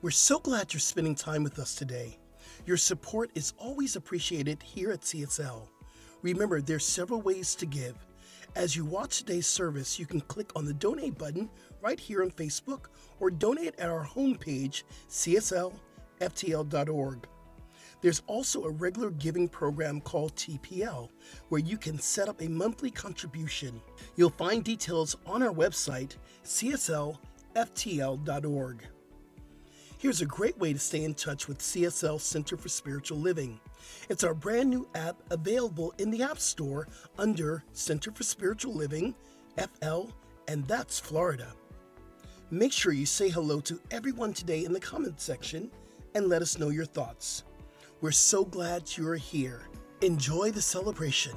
We're so glad you're spending time with us today. Your support is always appreciated here at CSL. Remember, there's several ways to give. As you watch today's service, you can click on the donate button right here on Facebook or donate at our homepage, cslftl.org. There's also a regular giving program called TPL, where you can set up a monthly contribution. You'll find details on our website, cslftl.org. Here's a great way to stay in touch with CSL Center for Spiritual Living. It's our brand new app available in the App Store under Center for Spiritual Living, FL, and that's Florida. Make sure you say hello to everyone today in the comment section and let us know your thoughts. We're so glad you're here. Enjoy the celebration.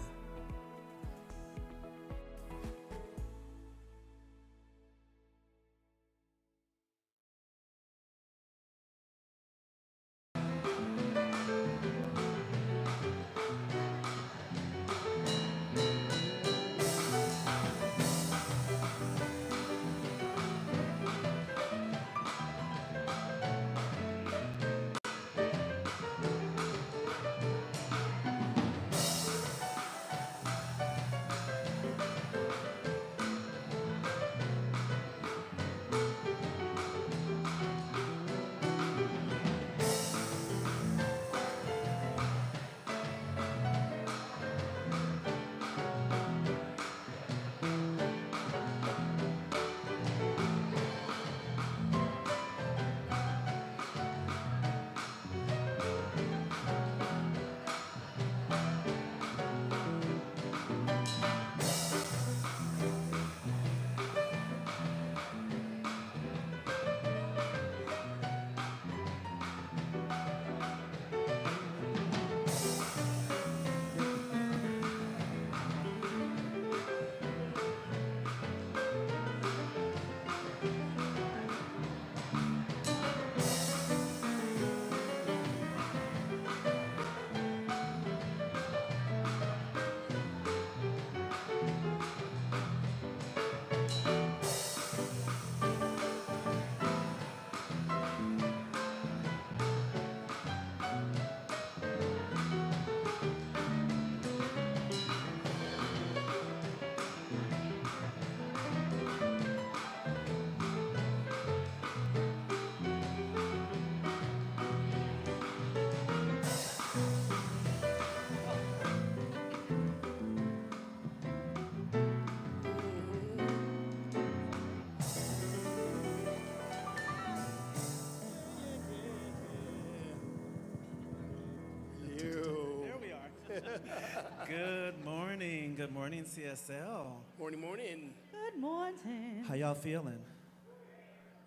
Good morning. Good morning, CSL. Morning, morning. Good morning. How y'all feeling?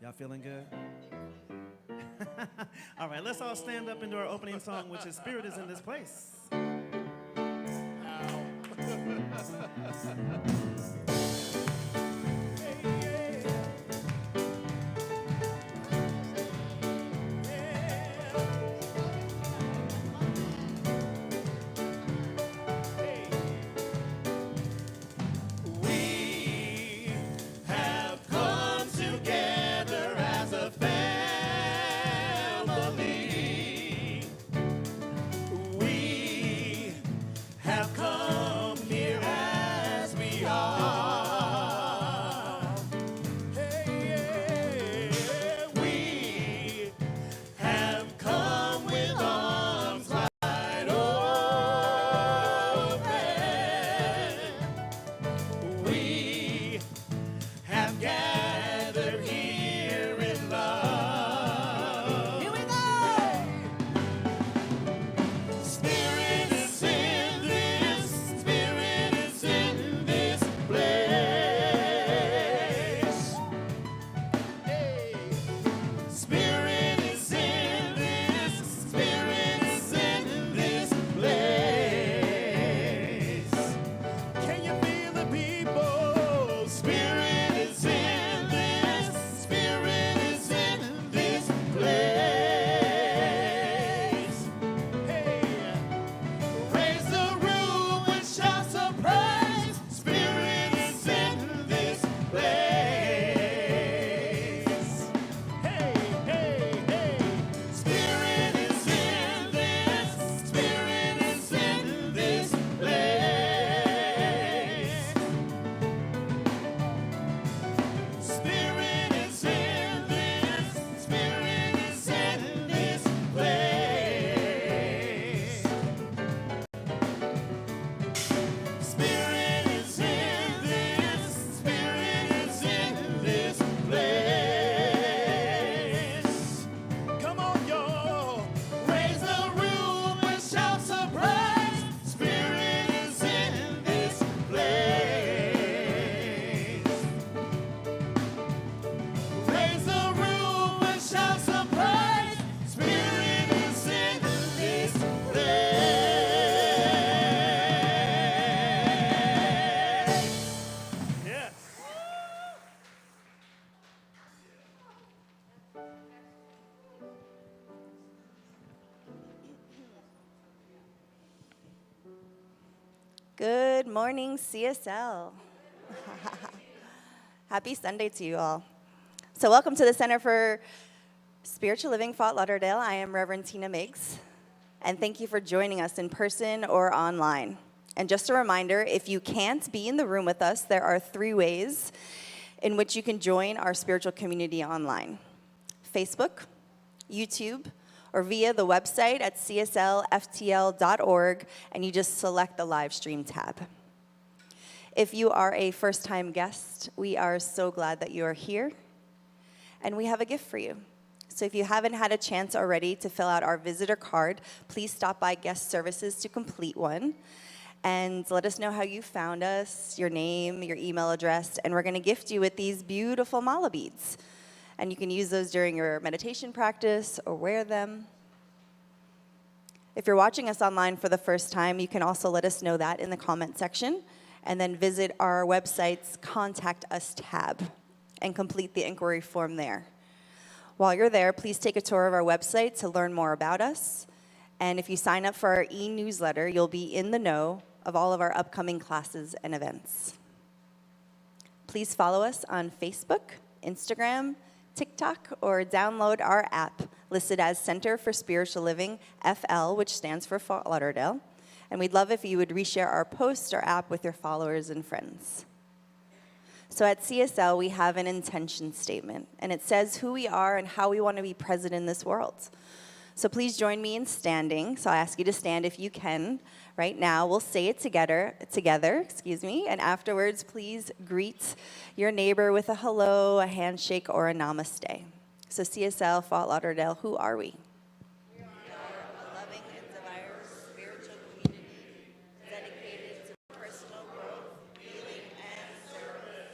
Y'all feeling good? All right, let's all stand up and do our opening song, which is Spirit is in this place. Have come here as we are. Good morning, CSL. Happy Sunday to you all. So welcome to the Center for Spiritual Living, Fort Lauderdale. I am Reverend Tina Miggs, and thank you for joining us in person or online. And just a reminder, if you can't be in the room with us, there are 3 ways in which you can join our spiritual community online: Facebook, YouTube, or via the website at cslftl.org, and you just select the live stream tab. If you are a first-time guest, we are so glad that you are here, and we have a gift for you. So if you haven't had a chance already to fill out our visitor card, please stop by guest services to complete one, and let us know how you found us, your name, your email address, and we're going to gift you with these beautiful mala beads. And you can use those during your meditation practice or wear them. If you're watching us online for the first time, you can also let us know that in the comment section, and then visit our website's Contact Us tab and complete the inquiry form there. While you're there, please take a tour of our website to learn more about us. And if you sign up for our e-newsletter, you'll be in the know of all of our upcoming classes and events. Please follow us on Facebook, Instagram, TikTok, or download our app listed as Center for Spiritual Living, FL, which stands for Fort Lauderdale. And we'd love if you would reshare our post or app with your followers and friends. So at CSL, we have an intention statement, and it says who we are and how we want to be present in this world. So please join me in standing. So I ask you to stand if you can. Right now, we'll say it together, and afterwards, please greet your neighbor with a hello, a handshake, or a namaste. So CSL, Fort Lauderdale, who are we? We are a loving and diverse spiritual community dedicated to personal growth, healing, and service.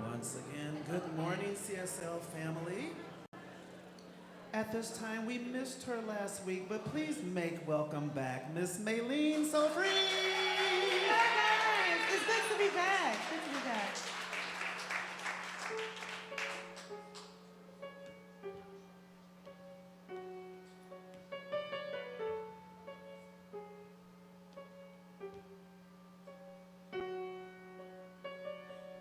Once again, good morning, CSL family. At this time, we missed her last week, but please make welcome back Miss Maylene Sofree. Hi guys, it's good to be back. Good to be back.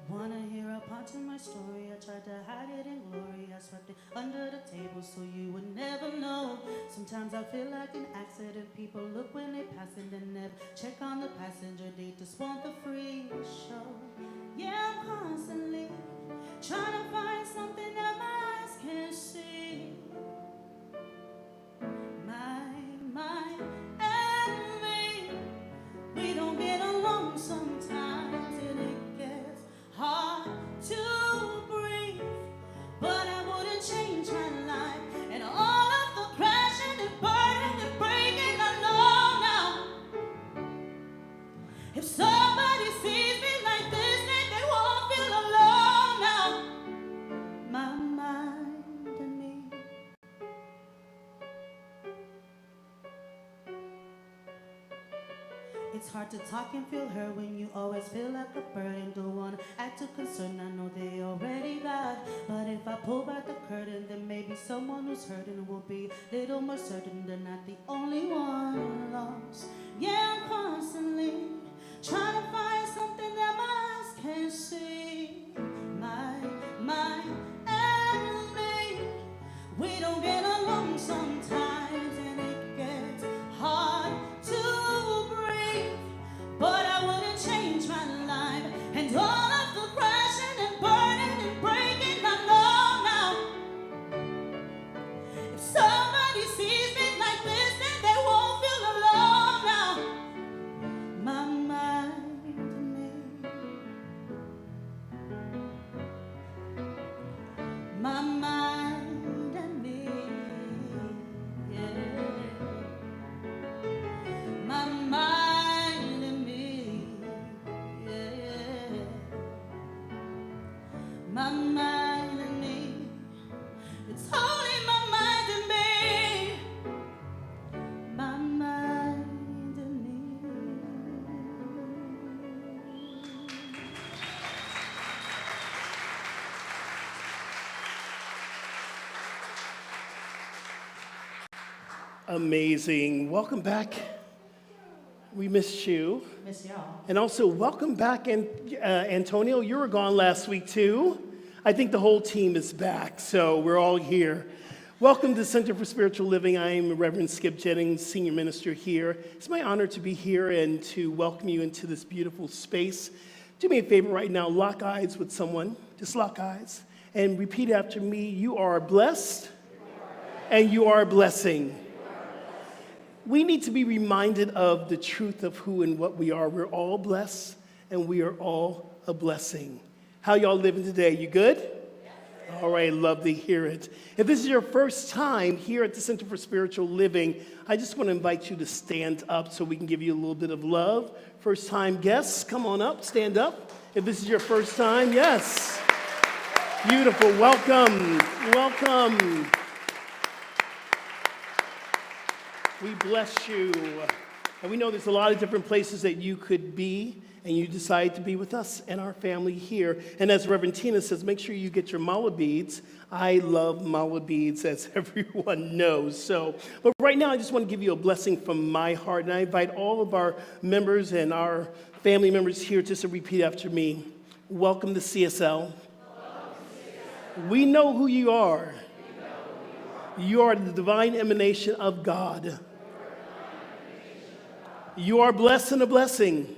Wanna hear a part of my story? I tried to hide it in glory. I swept it under the table so you would never know. Sometimes I feel like an accident. People look when they pass and then never check on the passenger. They just want the free show. Yeah, I'm constantly trying to find something that my eyes can't see. My and me, we don't get along sometimes, and it gets hard to breathe. But I wouldn't change my life and all of the crashing and burning and breaking. I know now. If somebody sees me like this, then they won't feel alone now. My mind and me, It's hard to talk and feel hurt when you always feel like a burden. Don't wanna act too concerned, I know they already got. But if I pull back the curtain, then maybe someone who's hurting will be a little more certain they're not the only one lost. Yeah, I'm constantly trying to find something that my eyes can't see. My enemy. We don't get along sometimes and it gets hard to breathe. But I wouldn't change my life and all of the crashing and burning and breaking. I know now. If somebody sees me like this, then they won't feel alone now. My mind and me. My mind and me. Yeah. My mind and me. Yeah. My mind and me. It's only my mind and me. My mind and me. Amazing. Welcome back. We missed you. Miss y'all. And also, welcome back, Antonio. You were gone last week, too. I think the whole team is back, so we're all here. Welcome to Center for Spiritual Living. I am Reverend Skip Jennings, Senior Minister here. It's my honor to be here and to welcome you into this beautiful space. Do me a favor right now, lock eyes with someone. Just lock eyes. And repeat after me, you are blessed, and you are a blessing. We need to be reminded of the truth of who and what we are. We're all blessed, and we are all a blessing. How y'all living today? You good? Yes. All right, love to hear it. If this is your first time here at the Center for Spiritual Living, I just want to invite you to stand up so we can give you a little bit of love. First-time guests, come on up, stand up. If this is your first time, yes. Beautiful, welcome, welcome. We bless you. And we know there's a lot of different places that you could be, and you decide to be with us and our family here. And as Reverend Tina says, make sure you get your mala beads. I love mala beads, as everyone knows. But right now, I just want to give you a blessing from my heart. And I invite all of our members and our family members here just to repeat after me. Welcome to CSL. We know who you are. You are the divine emanation of God. You are blessed and a blessing.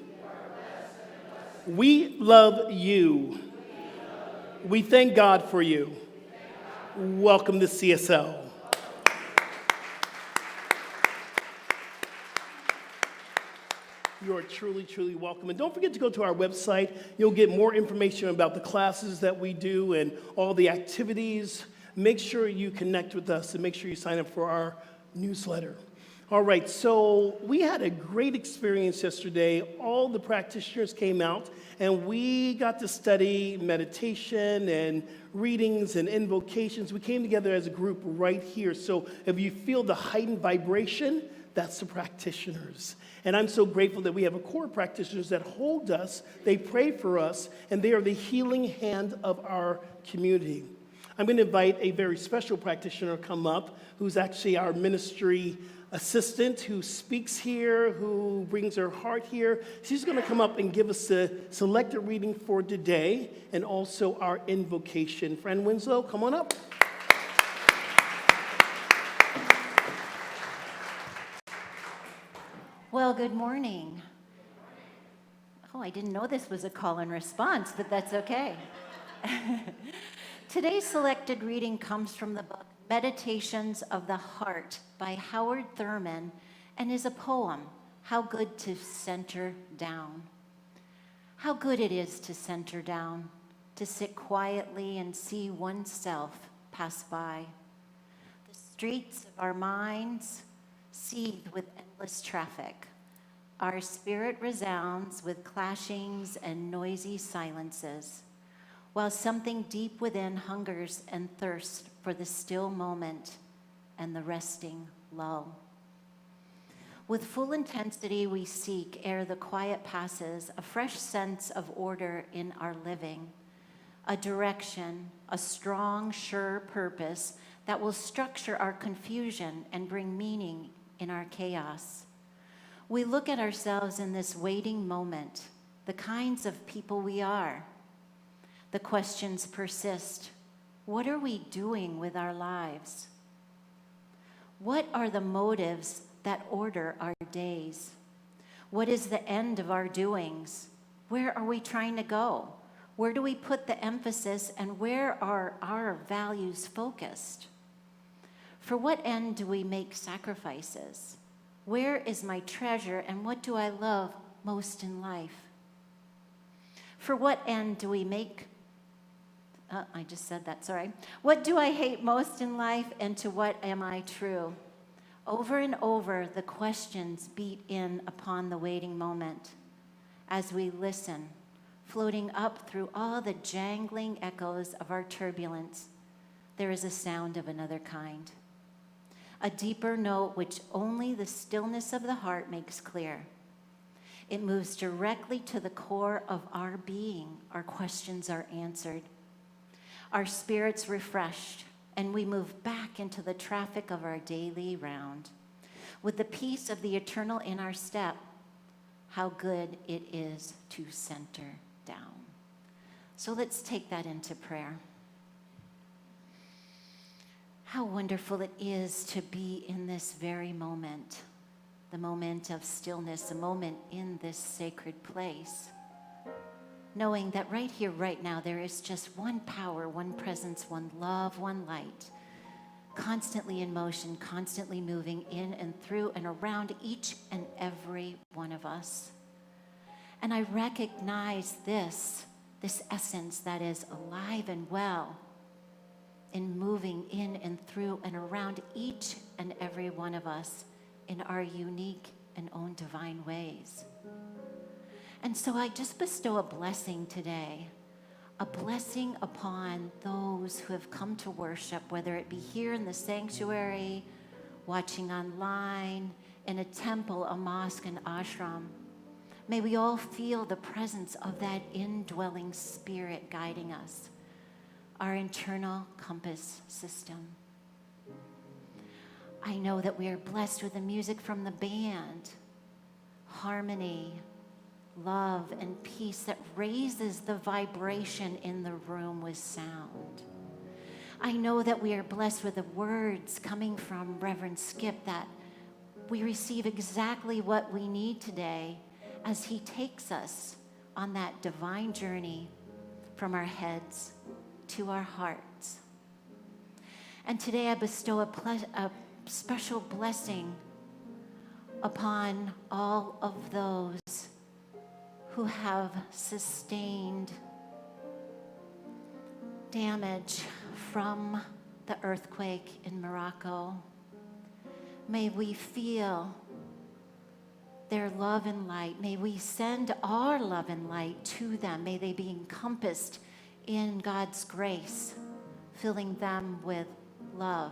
We love you. We thank God for you. Welcome to CSL. You are truly, truly welcome. And don't forget to go to our website. You'll get more information about the classes that we do and all the activities. Make sure you connect with us and make sure you sign up for our newsletter. All right, so we had a great experience yesterday. All the practitioners came out, and we got to study meditation and readings and invocations. We came together as a group right here. So if you feel the heightened vibration, that's the practitioners. And I'm so grateful that we have a core of practitioners that hold us, they pray for us, and they are the healing hand of our community. I'm going to invite a very special practitioner to come up, who's actually our ministry assistant, who speaks here, who brings her heart here. She's going to come up and give us the selected reading for today and also our invocation. Friend Winslow, come on up. Well, good morning. Oh, I didn't know this was a call and response, but that's okay. Today's selected reading comes from the book Meditations of the Heart by Howard Thurman and is a poem, How Good to Center Down. How good it is to center down, to sit quietly and see oneself pass by. The streets of our minds seethe with endless traffic. Our spirit resounds with clashings and noisy silences, while something deep within hungers and thirsts for the still moment and the resting lull. With full intensity we seek, ere the quiet passes, a fresh sense of order in our living, a direction, a strong, sure purpose that will structure our confusion and bring meaning in our chaos. We look at ourselves in this waiting moment, the kinds of people we are. The questions persist. What are we doing with our lives? What are the motives that order our days? What is the end of our doings? Where are we trying to go? Where do we put the emphasis, and where are our values focused? For what end do we make sacrifices? Where is my treasure, and what do I love most in life? For what end do we make I just said that, sorry. What do I hate most in life, and to what am I true? Over and over, the questions beat in upon the waiting moment as we listen, floating up through all the jangling echoes of our turbulence. There is a sound of another kind, a deeper note which only the stillness of the heart makes clear. It moves directly to the core of our being. Our questions are answered. Our spirits refreshed, and we move back into the traffic of our daily round. With the peace of the eternal in our step, how good it is to center down. So let's take that into prayer. How wonderful it is to be in this very moment, the moment of stillness, a moment in this sacred place. Knowing that right here, right now, there is just one power, one presence, one love, one light, constantly in motion, constantly moving in and through and around each and every one of us. And I recognize this essence that is alive and well in moving in and through and around each and every one of us in our unique and own divine ways. And so I just bestow a blessing today, a blessing upon those who have come to worship, whether it be here in the sanctuary, watching online, in a temple, a mosque, an ashram. May we all feel the presence of that indwelling spirit guiding us, our internal compass system. I know that we are blessed with the music from the band, harmony, love, and peace that raises the vibration in the room with sound. I know that we are blessed with the words coming from Reverend Skip, that we receive exactly what we need today as he takes us on that divine journey from our heads to our hearts. And today I bestow a special blessing upon all of those who have sustained damage from the earthquake in Morocco. May we feel their love and light. May we send our love and light to them. May they be encompassed in God's grace, filling them with love,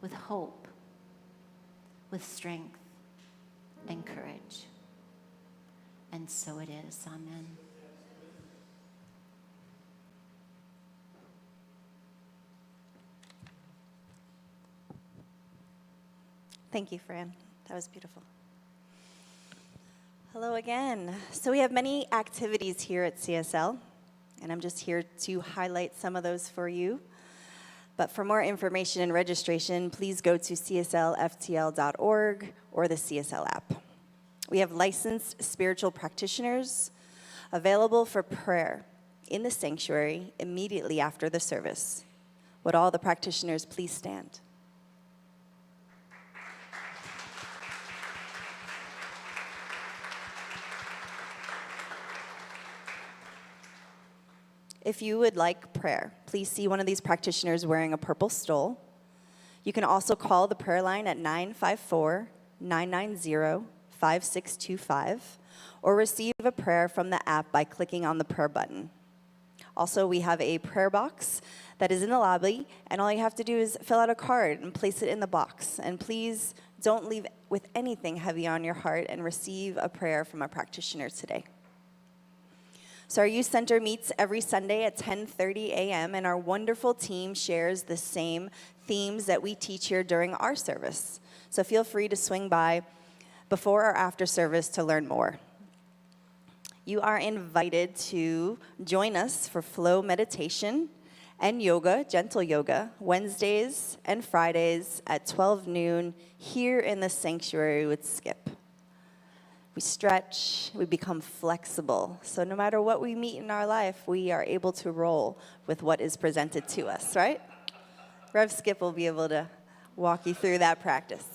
with hope, with strength and courage. And so it is. Amen. Thank you, Fran. That was beautiful. Hello again. So we have many activities here at CSL, and I'm just here to highlight some of those for you. But for more information and registration, please go to cslftl.org or the CSL app. We have licensed spiritual practitioners available for prayer in the sanctuary immediately after the service. Would all the practitioners please stand? If you would like prayer, please see one of these practitioners wearing a purple stole. You can also call the prayer line at 954-990-5625 or receive a prayer from the app by clicking on the prayer button. Also, we have a prayer box that is in the lobby, and all you have to do is fill out a card and place it in the box. And please Don't leave with anything heavy on your heart and receive a prayer from a practitioner today. So our youth center meets every Sunday at 10:30 a.m. and our wonderful team shares the same themes that we teach here during our service. So feel free to swing by before or after service to learn more. You are invited to join us for flow meditation and yoga, gentle yoga, Wednesdays and Fridays at 12 noon here in the sanctuary with Skip. We stretch, we become flexible. So no matter what we meet in our life, we are able to roll with what is presented to us, right? Rev Skip will be able to walk you through that practice.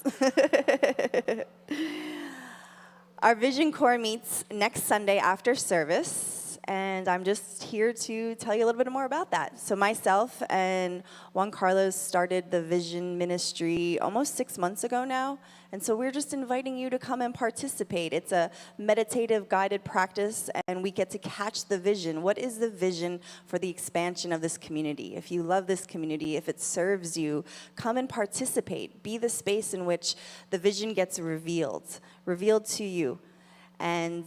Our Vision Core meets next Sunday after service, and I'm just here to tell you a little bit more about that. So myself and Juan Carlos started the Vision Ministry almost 6 months ago now, and so we're just inviting you to come and participate. It's a meditative guided practice, and we get to catch the vision. What is the vision for the expansion of this community? If you love this community, if it serves you, come and participate. Be the space in which the vision gets revealed to you. And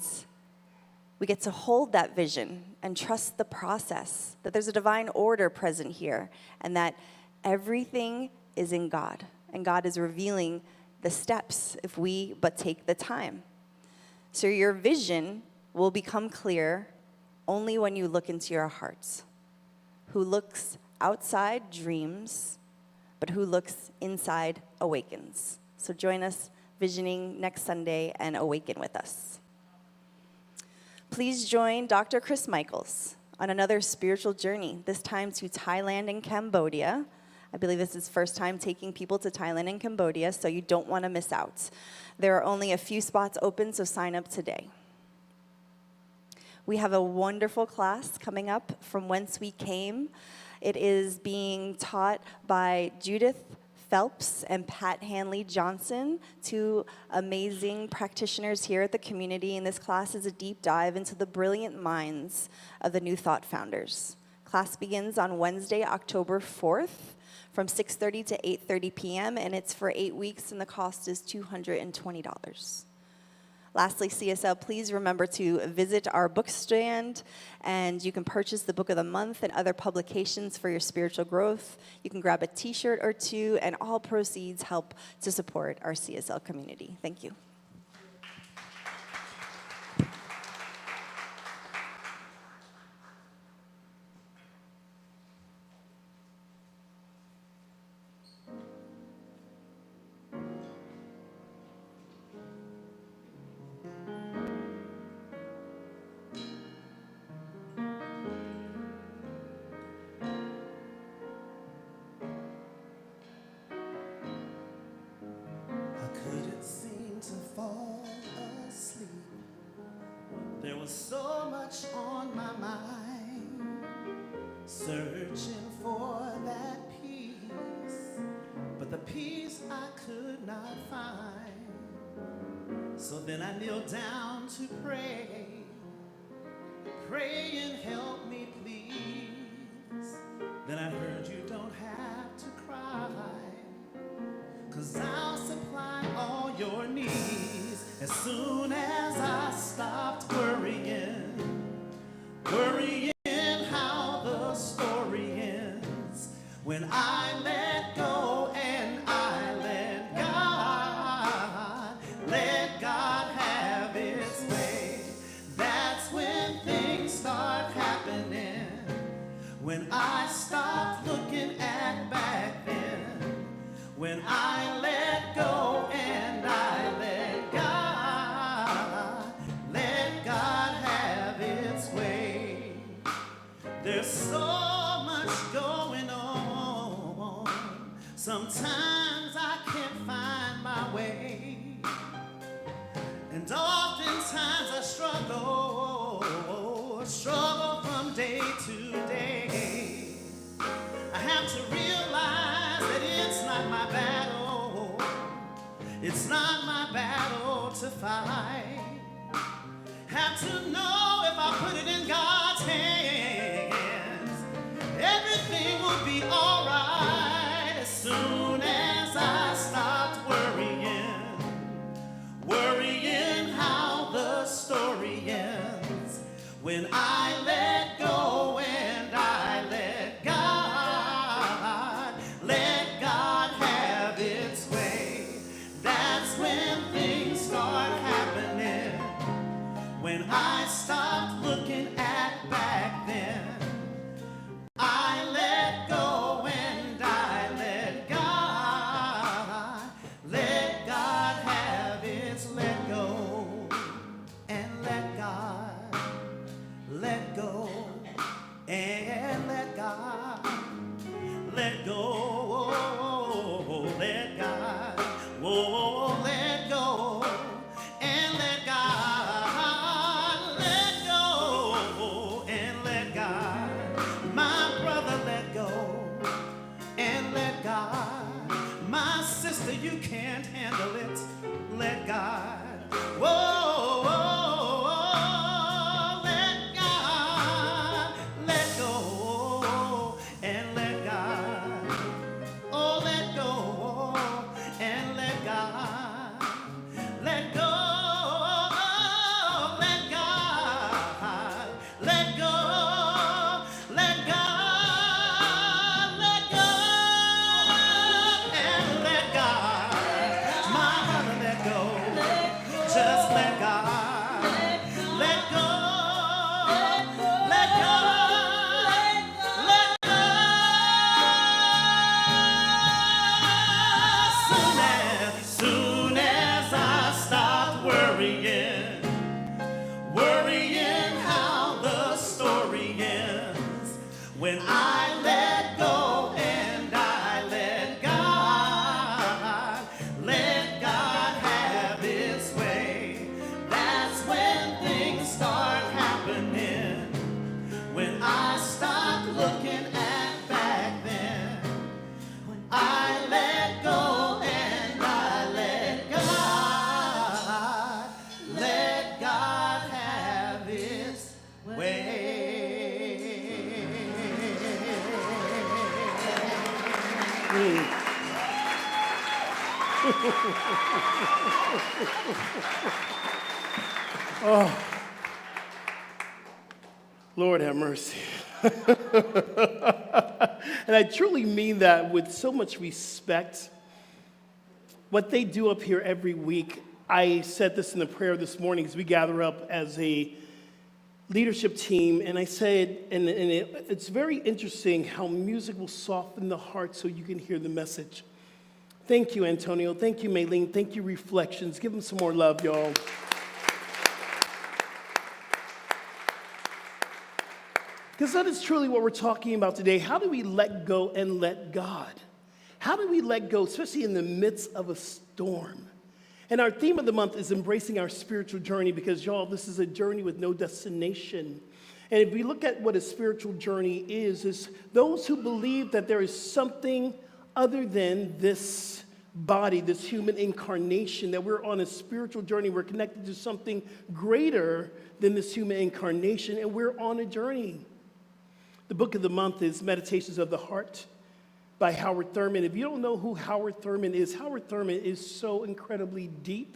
we get to hold that vision and trust the process, that there's a divine order present here, and that everything is in God, and God is revealing the steps if we but take the time. So your vision will become clear only when you look into your hearts. Who looks outside dreams, but who looks inside awakens. So join us visioning next Sunday and awaken with us. Please join Dr. Chris Michaels on another spiritual journey, this time to Thailand and Cambodia. I believe this is his first time taking people to Thailand and Cambodia, so you don't want to miss out. There are only a few spots open, so sign up today. We have a wonderful class coming up from Whence We Came. It is being taught by Judith Phelps and Pat Hanley Johnson, two amazing practitioners here at the community, and this class is a deep dive into the brilliant minds of the New Thought founders. Class begins on Wednesday, October 4th from 6:30 to 8:30 p.m., and it's for 8 weeks, and the cost is $220. Lastly, CSL, please remember to visit our book stand, and you can purchase the Book of the Month and other publications for your spiritual growth. You can grab a t-shirt or two, and all proceeds help to support our CSL community. Thank you. There was so much on my mind, searching for that peace, but the peace I could not find. So then I kneeled down to pray, pray and help me please. Then I heard you don't have to cry, 'cause I'll supply all your needs. As soon as I stopped worrying how the story ends, when I let go and I let God have His way, that's when things start happening. When I stopped looking at back then, when I let go and I let God have its way. There's so much going on, sometimes I can't find my way, and oftentimes I struggle from day to day. I have to realize that it's not my battle. It's not my battle to fight. Have to know if I put it in God's hands, everything will be all right. As soon as I stopped worrying When I let go and I let God have its way. That's when things start happening. When I stopped looking at back then, I let go and I let God have its let go and let God, let go and let God, let go, let God, whoa, let go and let God, let go and let God, my brother, let go and let God, my sister, you can't handle it, let God, whoa, whoa, whoa, let God, let go and let God, oh, let go and let God, let go, let God, let go, let God, let go and let God, my brother, let go, just let God, let go, let go, let go. Soon as I stopped worrying how the story ends, when I let go and I let God have His way. That's when things start happening. When I stop looking at back then, I let go and I let God have His way. Lord have mercy. And I truly mean that with so much respect. What they do up here every week, I said this in the prayer this morning as we gather up as a leadership team, and I said, it's very interesting how music will soften the heart so you can hear the message. Thank you, Antonio. Thank you, Maylene. Thank you, Reflections. Give them some more love, y'all. Because that is truly what we're talking about today. How do we let go and let God? How do we let go, especially in the midst of a storm? And our theme of the month is embracing our spiritual journey because, y'all, this is a journey with no destination. And if we look at what a spiritual journey is those who believe that there is something other than this body, this human incarnation, that we're on a spiritual journey. We're connected to something greater than this human incarnation, and we're on a journey. The book of the month is Meditations of the Heart by Howard Thurman. If you don't know who Howard Thurman is so incredibly deep.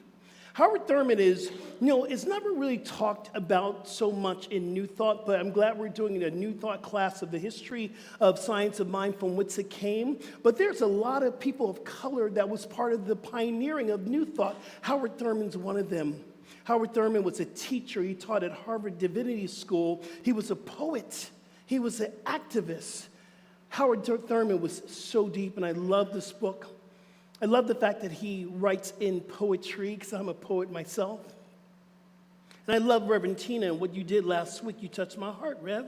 Howard Thurman is, it's never really talked about so much in New Thought, but I'm glad we're doing a New Thought class of the history of science of mind from whence it came. But there's a lot of people of color that was part of the pioneering of New Thought. Howard Thurman's one of them. Howard Thurman was a teacher. He taught at Harvard Divinity School. He was a poet. He was an activist. Howard Thurman was so deep, and I love this book. I love the fact that he writes in poetry, because I'm a poet myself. And I love Reverend Tina, and what you did last week. You touched my heart, Rev.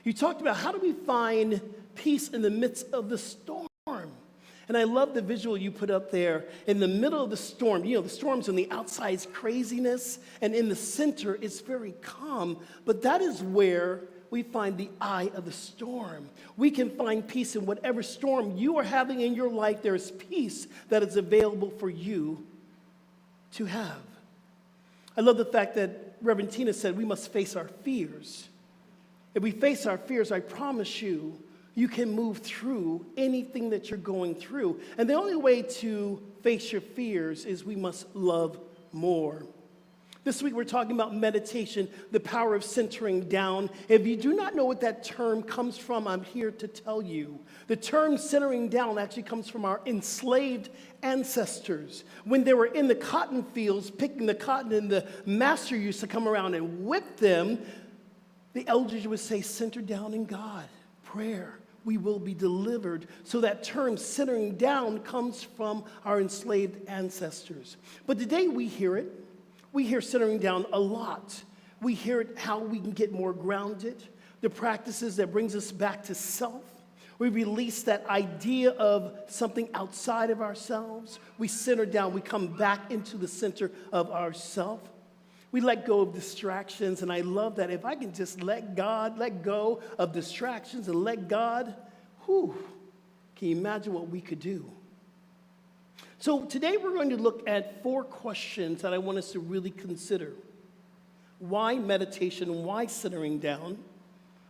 You talked about how do we find peace in the midst of the storm. And I love the visual you put up there. In the middle of the storm, the storm's on the outside is craziness, and in the center, it's very calm. But that is where we find the eye of the storm. We can find peace in whatever storm you are having in your life. There is peace that is available for you to have. I love the fact that Reverend Tina said we must face our fears. If we face our fears, I promise you, you can move through anything that you're going through. And the only way to face your fears is we must love more. This week we're talking about meditation, the power of centering down. If you do not know what that term comes from, I'm here to tell you. The term centering down actually comes from our enslaved ancestors. When they were in the cotton fields picking the cotton and the master used to come around and whip them, the elders would say, center down in God, prayer. We will be delivered. So that term centering down comes from our enslaved ancestors. But today we hear it. We hear centering down a lot. We hear it how we can get more grounded, the practices that brings us back to self. We release that idea of something outside of ourselves. We center down. We come back into the center of ourself. We let go of distractions, and I love that. If I can just let go of distractions and let God, can you imagine what we could do? So today we're going to look at 4 questions that I want us to really consider. Why meditation? Why centering down?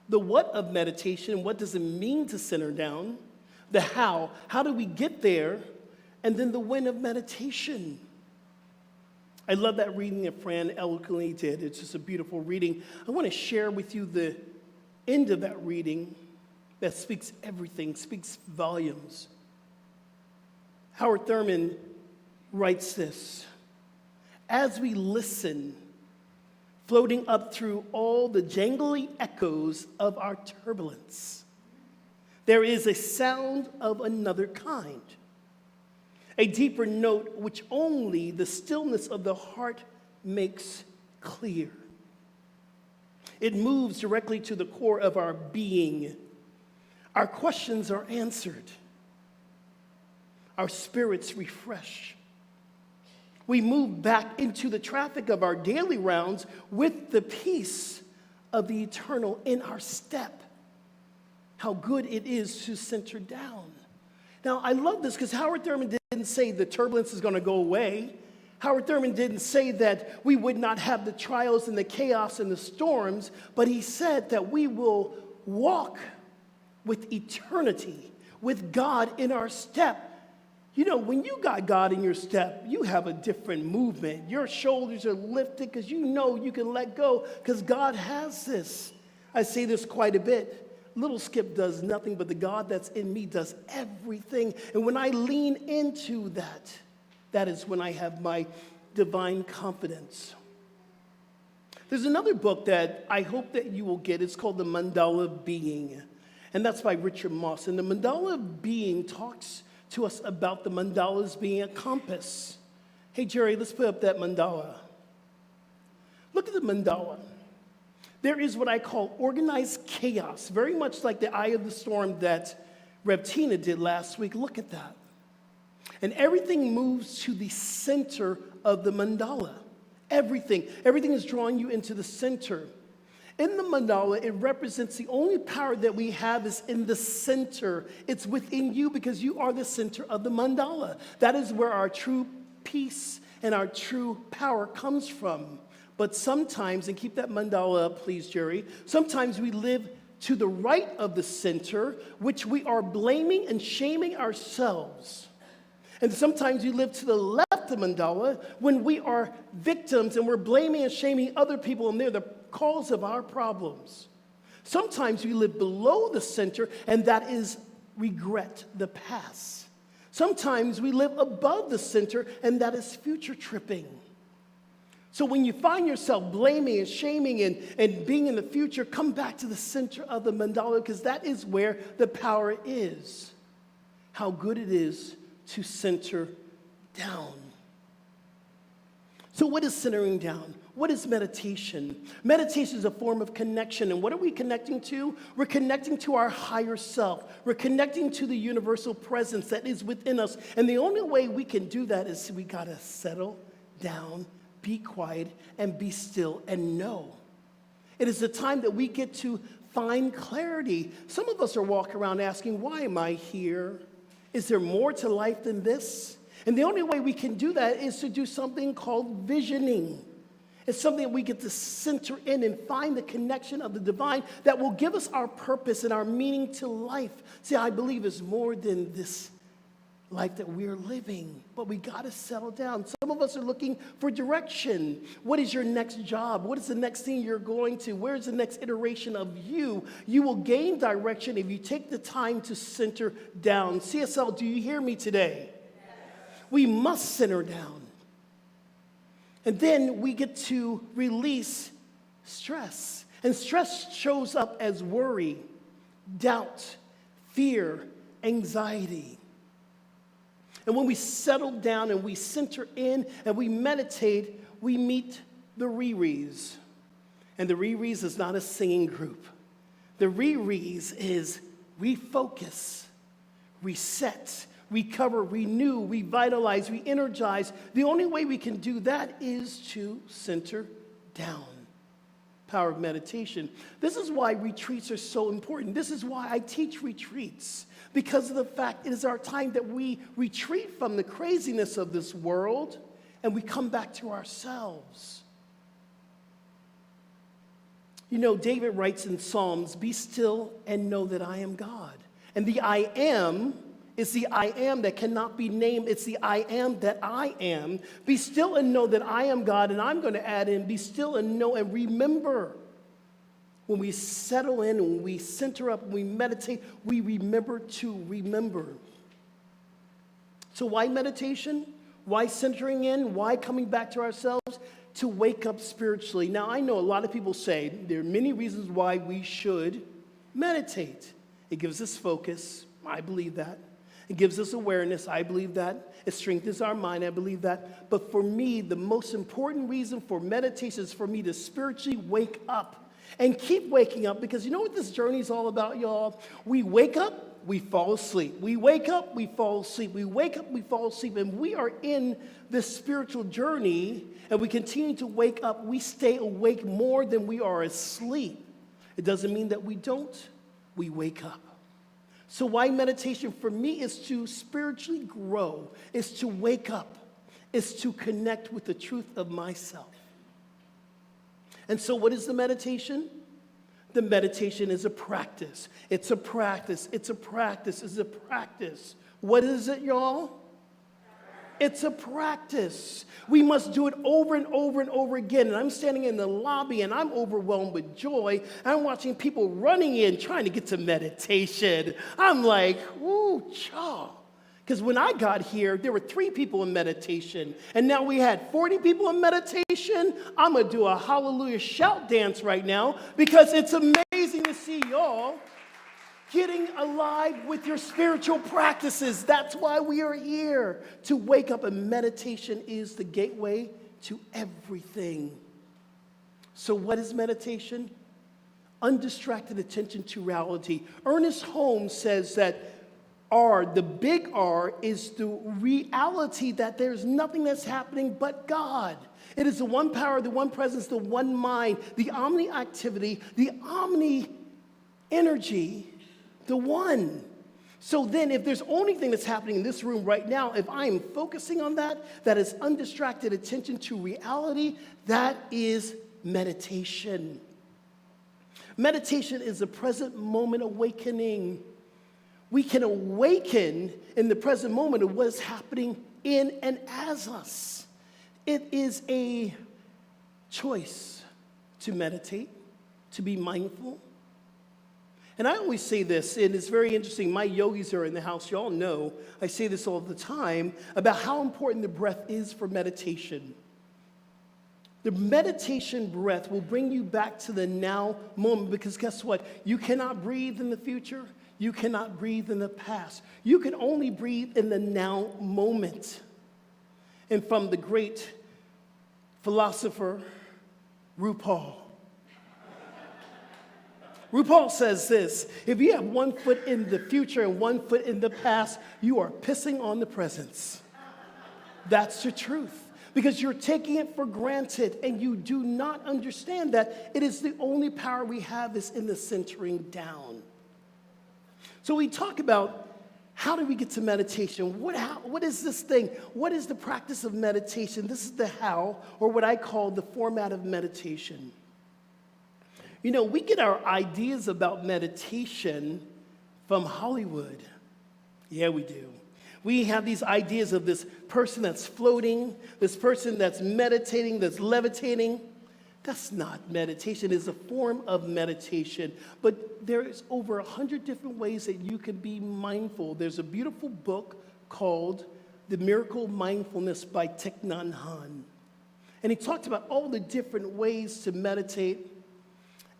The what of meditation? What does it mean to center down? The how. How do we get there? And then the when of meditation. I love that reading that Fran eloquently did. It's just a beautiful reading. I want to share with you the end of that reading that speaks everything, speaks volumes. Howard Thurman writes this: as we listen, floating up through all the jangly echoes of our turbulence, there is a sound of another kind, a deeper note which only the stillness of the heart makes clear. It moves directly to the core of our being. Our questions are answered. Our spirits refresh. We move back into the traffic of our daily rounds with the peace of the eternal in our step. How good it is to center down. Now, I love this because Howard Thurman didn't say the turbulence is going to go away. Howard Thurman didn't say that we would not have the trials and the chaos and the storms, but he said that we will walk with eternity, with God in our step. You know, when you got God in your step, you have a different movement. Your shoulders are lifted because you know you can let go because God has this. I say this quite a bit. Little Skip does nothing, but the God that's in me does everything. And when I lean into that, that is when I have my divine confidence. There's another book that I hope that you will get. It's called The Mandala of Being. And that's by Richard Moss. And the Mandala of Being talks to us about the mandalas being a compass. Hey, Jerry, let's put up that mandala. Look at the mandala. There is what I call organized chaos, very much like the eye of the storm that Reb Tina did last week. Look at that. And everything moves to the center of the mandala. Everything is drawing you into the center. In the mandala, it represents the only power that we have is in the center. It's within you because you are the center of the mandala. That is where our true peace and our true power comes from. But sometimes, and keep that mandala up, please, Jerry, sometimes we live to the right of the center, which we are blaming and shaming ourselves. And sometimes we live to the left of the mandala when we are victims and we're blaming and shaming other people and they're the cause of our problems. Sometimes we live below the center and that is regret, the past. Sometimes we live above the center and that is future tripping. So when you find yourself blaming and shaming and being in the future, come back to the center of the mandala because that is where the power is. How good it is to center down. So what is centering down? What is meditation? Meditation is a form of connection. And what are we connecting to? We're connecting to our higher self. We're connecting to the universal presence that is within us. And the only way we can do that is we got to settle down, be quiet, and be still and know. It is the time that we get to find clarity. Some of us are walking around asking, why am I here? Is there more to life than this? And the only way we can do that is to do something called visioning. It's something that we get to center in and find the connection of the divine that will give us our purpose and our meaning to life. See, I believe it's more than this life that we're living, but we got to settle down. Some of us are looking for direction. What is your next job? What is the next thing you're going to? Where's the next iteration of you? You will gain direction if you take the time to center down. CSL, do you hear me today? We must center down. And then we get to release stress. And stress shows up as worry, doubt, fear, anxiety. And when we settle down and we center in and we meditate, we meet the Riris. And the Riris is not a singing group. The Riris is refocus, reset, recover, renew, revitalize, re-energize. The only way we can do that is to center down. Power of meditation. This is why retreats are so important. This is why I teach retreats, because of the fact it is our time that we retreat from the craziness of this world and we come back to ourselves. You know, David writes in Psalms, "Be still and know that I am God." And the I am is the I am that cannot be named. It's the I am that I am. Be still and know that I am God. And I'm going to add in, be still and know and remember. When we settle in and when we center up and we meditate, we remember to remember. So why meditation? Why centering in? Why coming back to ourselves? To wake up spiritually. Now, I know a lot of people say there are many reasons why we should meditate. It gives us focus. I believe that. It gives us awareness. I believe that. It strengthens our mind. I believe that. But for me, the most important reason for meditation is for me to spiritually wake up and keep waking up, because you know what this journey is all about, y'all? We wake up, we fall asleep. We wake up, we fall asleep. We wake up, we fall asleep. And we are in this spiritual journey, and we continue to wake up. We stay awake more than we are asleep. It doesn't mean that we don't. We wake up. So why meditation for me is to spiritually grow, is to wake up, is to connect with the truth of myself. And so what is the meditation? The meditation is a practice. It's a practice. It's a practice. It's a practice. What is it, y'all? It's a practice. We must do it over and over and over again. And I'm standing in the lobby and I'm overwhelmed with joy. I'm watching people running in trying to get to meditation. I'm like, ooh, chaw. Because when I got here, there were 3 people in meditation. And now we had 40 people in meditation. I'm going to do a hallelujah shout dance right now, because it's amazing to see y'all getting alive with your spiritual practices. That's why we are here, to wake up, and meditation is the gateway to everything. So what is meditation? Undistracted attention to reality. Ernest Holmes says that the big R, is the reality that there's nothing that's happening but God. It is the one power, the one presence, the one mind, the omni-activity, the omni-energy, the one. So then if there's only thing that's happening in this room right now, if I am focusing on that, that is undistracted attention to reality, that is meditation. Meditation is a present moment awakening. We can awaken in the present moment of what is happening in and as us. It is a choice to meditate, to be mindful. And I always say this, and it's very interesting. My yogis are in the house. You all know I say this all the time about how important the breath is for meditation. The meditation breath will bring you back to the now moment, because guess what? You cannot breathe in the future. You cannot breathe in the past. You can only breathe in the now moment. And from the great philosopher, RuPaul says this: if you have one foot in the future and one foot in the past, you are pissing on the presence. That's the truth. Because you're taking it for granted and you do not understand that it is the only power we have is in the centering down. So we talk about, how do we get to meditation? What is this thing? What is the practice of meditation? This is the how, or what I call the format of meditation. You know, we get our ideas about meditation from Hollywood. Yeah, we do. We have these ideas of this person that's floating, this person that's meditating, that's levitating. That's not meditation. It is a form of meditation. But there is over 100 different ways that you can be mindful. There's a beautiful book called The Miracle of Mindfulness by Thich Nhat Hanh. And he talked about all the different ways to meditate.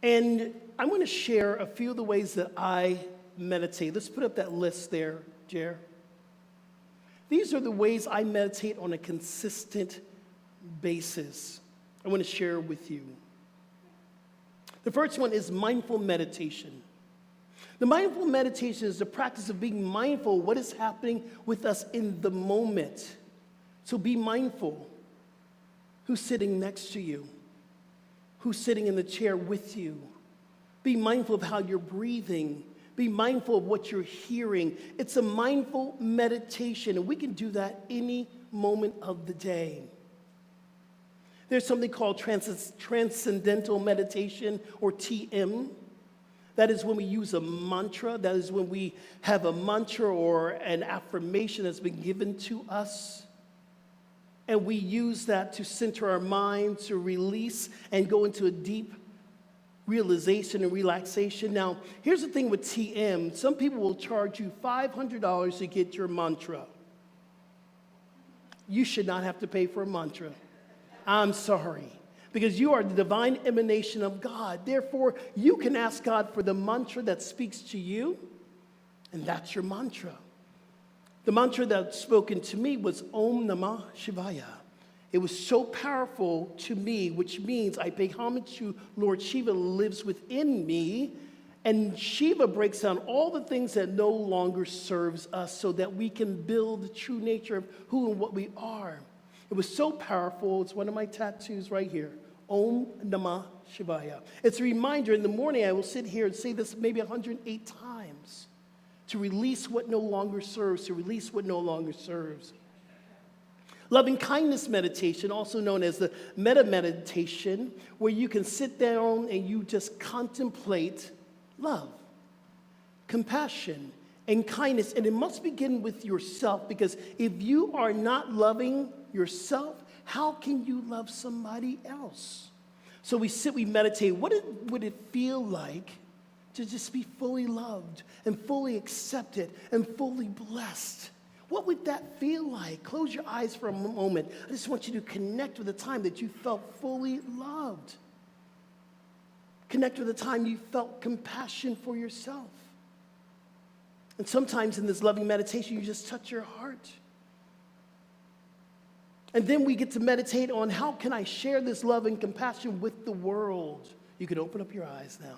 And I'm going to share a few of the ways that I meditate. Let's put up that list there, Jer. These are the ways I meditate on a consistent basis. I want to share with you. The first one is mindful meditation. The mindful meditation is the practice of being mindful of what is happening with us in the moment. So be mindful. Who's sitting next to you? Who's sitting in the chair with you? Be mindful of how you're breathing. Be mindful of what you're hearing. It's a mindful meditation, and we can do that any moment of the day. There's something called transcendental meditation, or TM. That is when we use a mantra. That is when we have a mantra or an affirmation that's been given to us. And we use that to center our mind, to release and go into a deep realization and relaxation. Now, here's the thing with TM. Some people will charge you $500 to get your mantra. You should not have to pay for a mantra. I'm sorry. Because you are the divine emanation of God. Therefore, you can ask God for the mantra that speaks to you, and that's your mantra. The mantra that's spoken to me was Om Namah Shivaya. It was so powerful to me, which means I pay homage to Lord Shiva lives within me, and Shiva breaks down all the things that no longer serves us so that we can build the true nature of who and what we are. It was so powerful. It's one of my tattoos right here. Om Namah Shivaya. It's a reminder. In the morning, I will sit here and say this maybe 108 times to release what no longer serves, to release what no longer serves. Loving kindness meditation, also known as the metta meditation, where you can sit down and you just contemplate love, compassion, and kindness. And it must begin with yourself, because if you are not loving yourself, how can you love somebody else? So we sit, we meditate. What would it feel like to just be fully loved and fully accepted and fully blessed? What would that feel like? Close your eyes for a moment. I just want you to connect with the time that you felt fully loved. Connect with the time you felt compassion for yourself. And sometimes in this loving meditation, you just touch your heart. And then we get to meditate on how can I share this love and compassion with the world. You can open up your eyes now.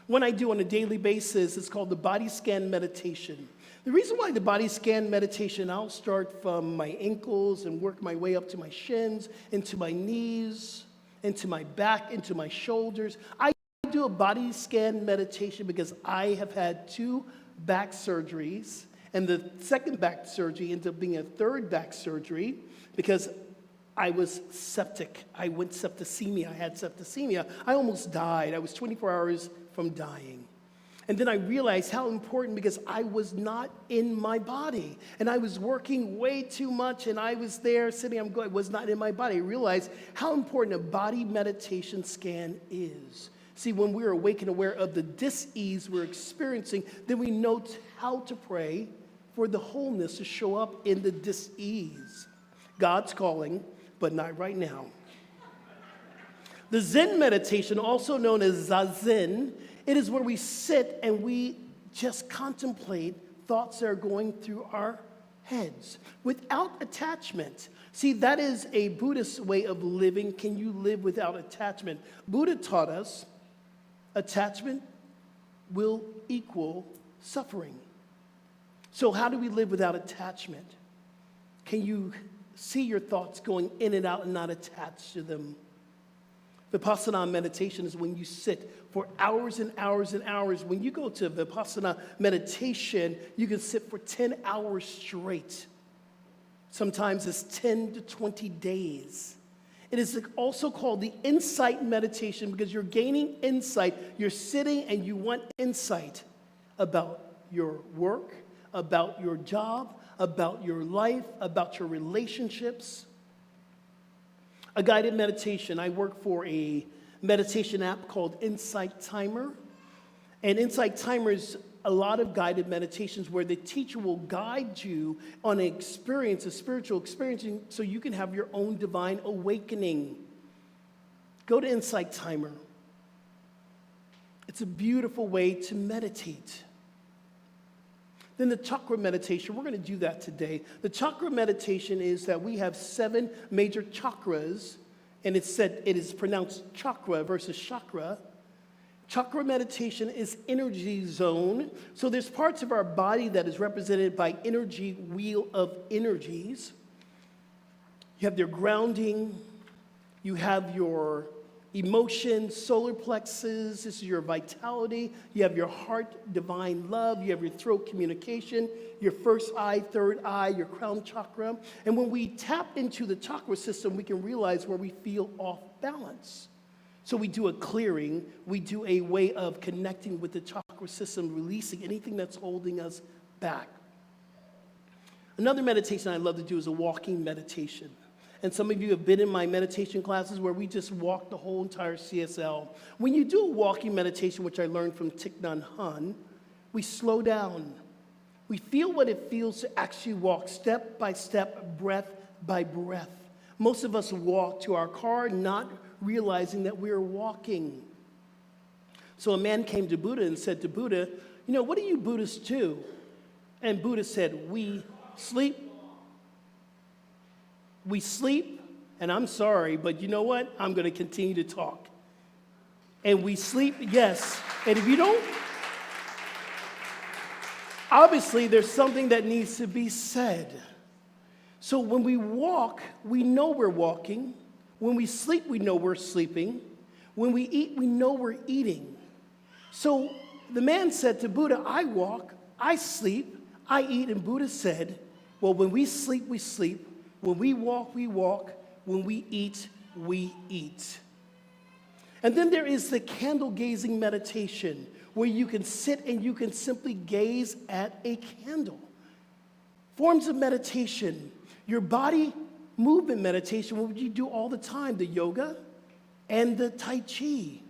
One I do on a daily basis is called the body scan meditation. The reason why the body scan meditation, I'll start from my ankles and work my way up to my shins, into my knees, into my back, into my shoulders. I do a body scan meditation because I have had 2 back surgeries, and the second back surgery ended up being a third back surgery because I was septic. I went septicemia. I had septicemia. I almost died. I was 24 hours from dying. And then I realized how important, because I was not in my body. And I was working way too much, and I was there sitting, I was not in my body. I realized how important a body meditation scan is. See, when we're awake and aware of the dis-ease we're experiencing, then we know how to pray for the wholeness to show up in the dis-ease. God's calling, but not right now. The Zen meditation, also known as Zazen, it is where we sit and we just contemplate thoughts that are going through our heads without attachment. See, that is a Buddhist way of living. Can you live without attachment? Buddha taught us attachment will equal suffering. So how do we live without attachment? Can you see your thoughts going in and out and not attached to them? Vipassana meditation is when you sit for hours and hours and hours. When you go to Vipassana meditation, you can sit for 10 hours straight. Sometimes it's 10 to 20 days. It is also called the insight meditation because you're gaining insight. You're sitting and you want insight about your work, about your job, about your life, about your relationships. A guided meditation. I work for a meditation app called Insight Timer. And Insight Timer is a lot of guided meditations where the teacher will guide you on an experience, a spiritual experience, so you can have your own divine awakening. Go to Insight Timer. It's a beautiful way to meditate. Then the chakra meditation, we're going to do that today. The chakra meditation is that we have 7 major chakras, and it is pronounced chakra versus chakra. Chakra meditation is energy zone. So there's parts of our body that is represented by energy wheel of energies. You have your grounding, you have your emotions, solar plexus, this is your vitality, you have your heart, divine love, you have your throat communication, your first eye, third eye, your crown chakra. And when we tap into the chakra system, we can realize where we feel off balance. So we do a clearing, we do a way of connecting with the chakra system, releasing anything that's holding us back. Another meditation I love to do is a walking meditation. And some of you have been in my meditation classes where we just walk the whole entire CSL. When you do a walking meditation, which I learned from Thich Nhat Hanh, we slow down. We feel what it feels to actually walk step by step, breath by breath. Most of us walk to our car not realizing that we're walking. So a man came to Buddha and said to Buddha, what do you Buddhists do? And Buddha said, we sleep. We sleep, and I'm sorry, but you know what? I'm going to continue to talk. And we sleep, yes. And if you don't, obviously there's something that needs to be said. So when we walk, we know we're walking. When we sleep, we know we're sleeping. When we eat, we know we're eating. So the man said to Buddha, I walk, I sleep, I eat. And Buddha said, well, when we sleep, we sleep. When we walk, we walk. When we eat, we eat. And then there is the candle gazing meditation, where you can sit and you can simply gaze at a candle. Forms of meditation. Your body movement meditation, what you do all the time, the yoga and the Tai Chi.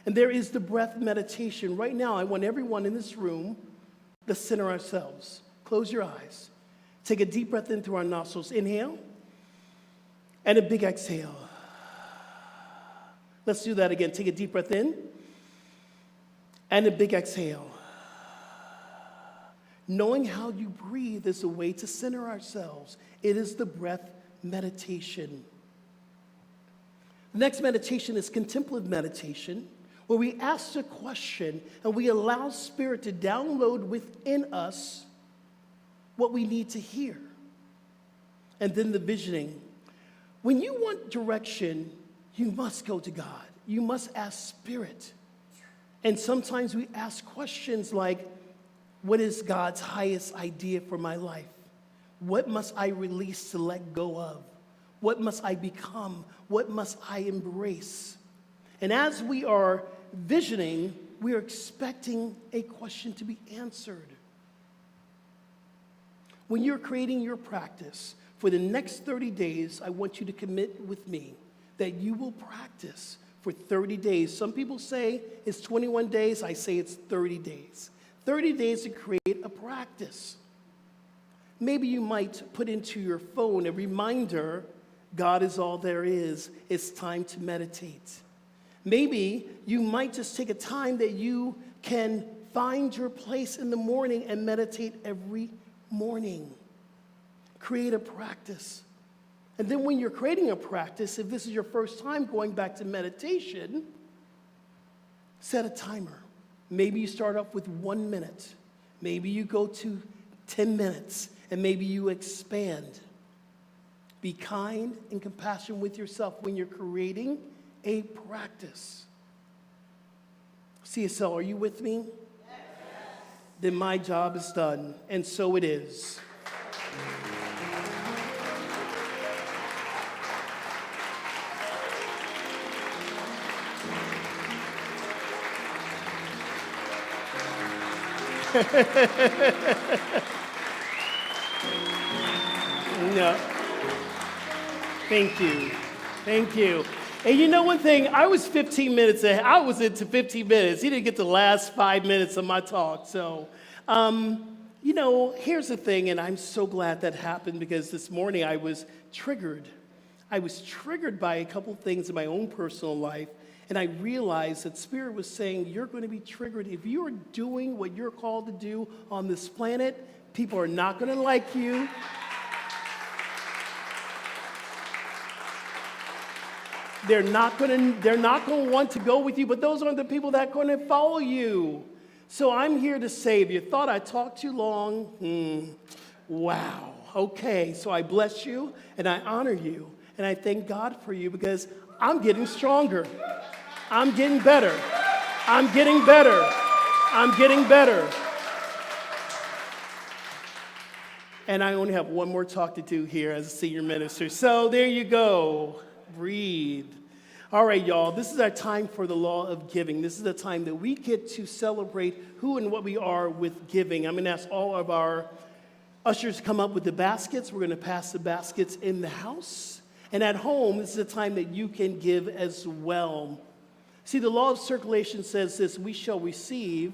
And there is the breath meditation. Right now, I want everyone in this room to center ourselves. Close your eyes. Take a deep breath in through our nostrils. Inhale. And a big exhale. Let's do that again. Take a deep breath in. And a big exhale. Knowing how you breathe is a way to center ourselves. It is the breath meditation. The next meditation is contemplative meditation, where we ask a question and we allow Spirit to download within us what we need to hear. And then the visioning. When you want direction, you must go to God. You must ask Spirit. And sometimes we ask questions like, what is God's highest idea for my life? What must I release to let go of? What must I become? What must I embrace? And as we are visioning, we are expecting a question to be answered. When you're creating your practice, for the next 30 days, I want you to commit with me that you will practice for 30 days. Some people say it's 21 days. I say it's 30 days. 30 days to create a practice. Maybe you might put into your phone a reminder, God is all there is. It's time to meditate. Maybe you might just take a time that you can find your place in the morning and meditate every morning. Create a practice. And then when you're creating a practice, if this is your first time going back to meditation, set a timer. Maybe you start off with 1 minute. Maybe you go to 10 minutes, and maybe you expand. Be kind and compassionate with yourself when you're creating a practice. CSL, are you with me? Yes. Then my job is done, and so it is. No. Thank you. Thank you. And you know one thing? I was 15 minutes ahead. I was into 15 minutes. He didn't get the last 5 minutes of my talk. So, here's the thing, and I'm so glad that happened because this morning I was triggered. I was triggered by a couple things in my own personal life, and I realized that Spirit was saying, you're going to be triggered. If you are doing what you're called to do on this planet, people are not going to like you. They're not going to want to go with you, but those aren't the people that are going to follow you. So I'm here to say, if you thought I talked too long, wow. Okay, so I bless you and I honor you and I thank God for you because I'm getting stronger. I'm getting better. I'm getting better. I'm getting better. And I only have one more talk to do here as a senior minister. So there you go. Breathe. All right, y'all, this is our time for the law of giving. This is the time that we get to celebrate who and what we are with giving. I'm going to ask all of our ushers to come up with the baskets. We're going to pass the baskets in the house. And at home, this is a time that you can give as well. See, the law of circulation says this: we shall receive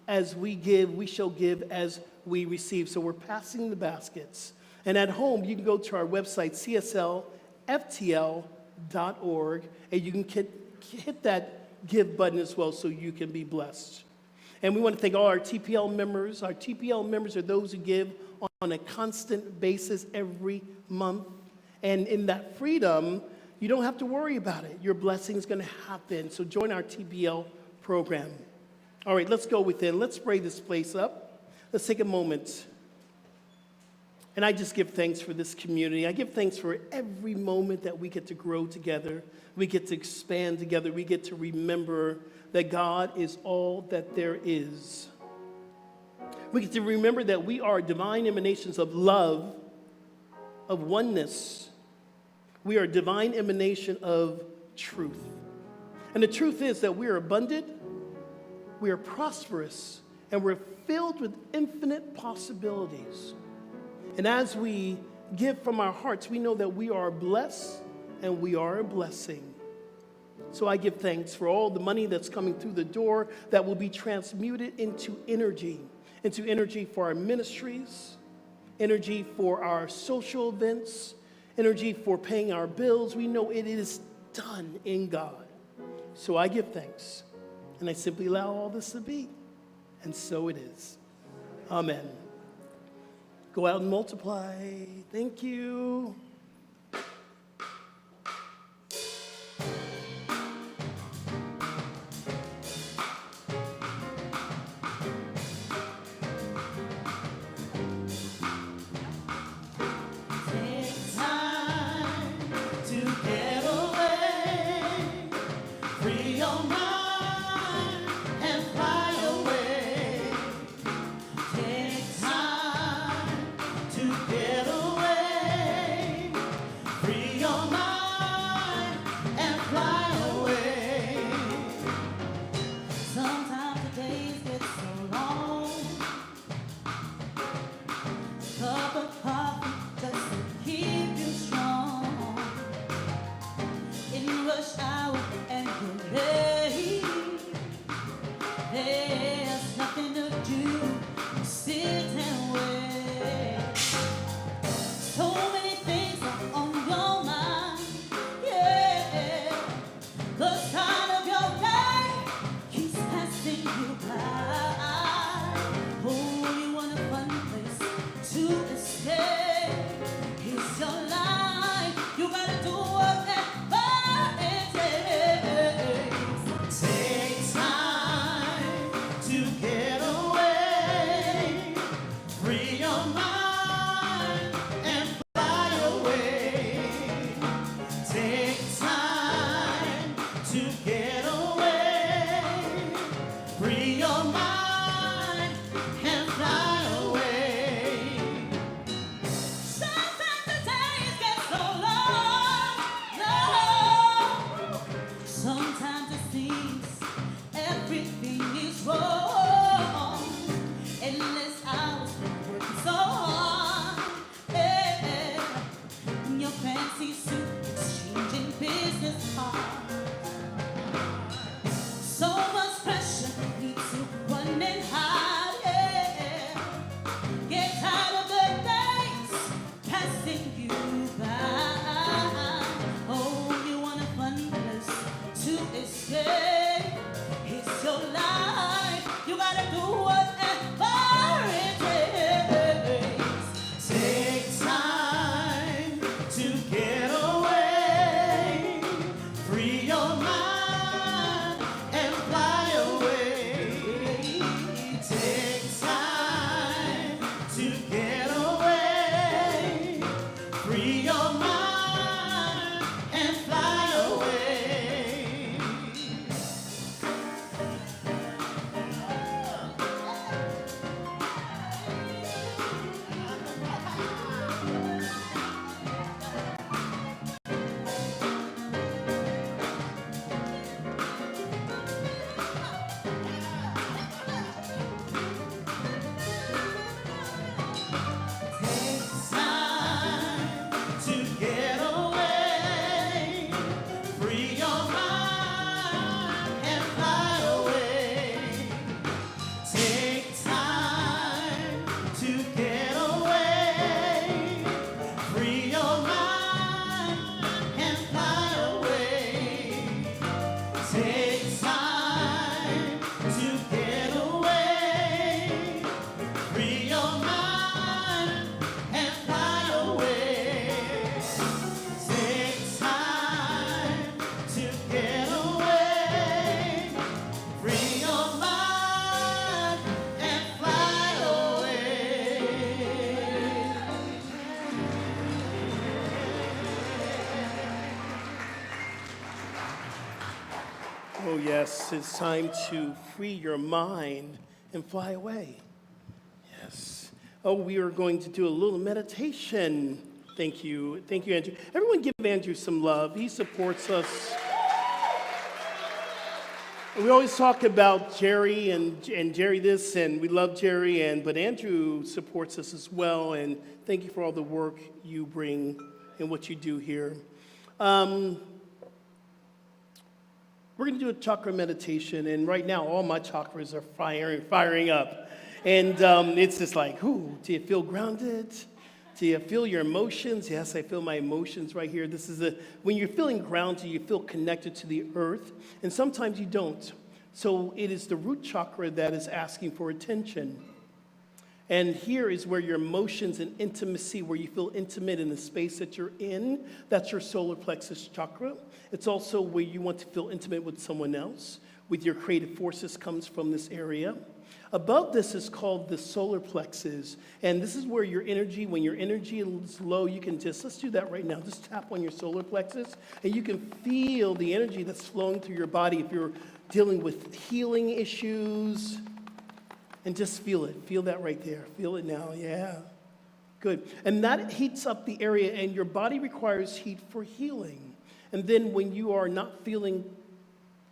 as we give, we shall give as we receive. So we're passing the baskets. And at home, you can go to our website, CSLFTL.org, and you can hit that give button as well so you can be blessed. And we want to thank all our TPL members. Our TPL members are those who give on a constant basis every month. And in that freedom, you don't have to worry about it. Your blessing is going to happen. So join our TPL program. All right, let's go within. Let's pray this place up. Let's take a moment. And I just give thanks for this community. I give thanks for every moment that we get to grow together. We get to expand together. We get to remember that God is all that there is. We get to remember that we are divine emanations of love, of oneness. We are a divine emanation of truth. And the truth is that we are abundant, we are prosperous, and we're filled with infinite possibilities. And as we give from our hearts, we know that we are blessed and we are a blessing. So I give thanks for all the money that's coming through the door that will be transmuted into energy for our ministries, energy for our social events, energy for paying our bills. We know it is done in God. So I give thanks, and I simply allow all this to be, and so it is. Amen. Go out and multiply. Thank you. Take time to get away, free your mind and fly away. Take time to get away, this heart. So much pressure keeps you running high. Yeah. Get tired of the days passing you by. Oh, you want a fun place to escape. It's your life. You gotta do whatever it takes. Take time to get away, free your mind and fly away. Take time to get away, free your mind and fly away. Take time to get away, free your mind and fly away. Take time to get away, free your mind and fly away. Take time to get away, free your mind and fly away. Take time to get away, free your mind and fly away. Oh, yes, it's time to free your mind and fly away. Yes. Oh, we are going to do a little meditation. Thank you. Thank you, Andrew. Everyone give Andrew some love. He supports us. We always talk about Jerry and Jerry this, and we love Jerry, but Andrew supports us as well, and thank you for all the work you bring and what you do here. We're going to do a chakra meditation, and right now all my chakras are firing up. And it's just like, ooh, do you feel grounded? Do you feel your emotions? Yes, I feel my emotions right here. When you're feeling grounded, you feel connected to the earth, and sometimes you don't. So it is the root chakra that is asking for attention. And here is where your emotions and intimacy, where you feel intimate in the space that you're in, that's your solar plexus chakra. It's also where you want to feel intimate with someone else, with your creative forces comes from this area. Above this is called the solar plexus, and this is where your energy, when your energy is low, you can let's do that right now, just tap on your solar plexus, and you can feel the energy that's flowing through your body if you're dealing with healing issues. And just feel it. Feel that right there. Feel it now. Yeah. Good. And that heats up the area, and your body requires heat for healing. And then when you are not feeling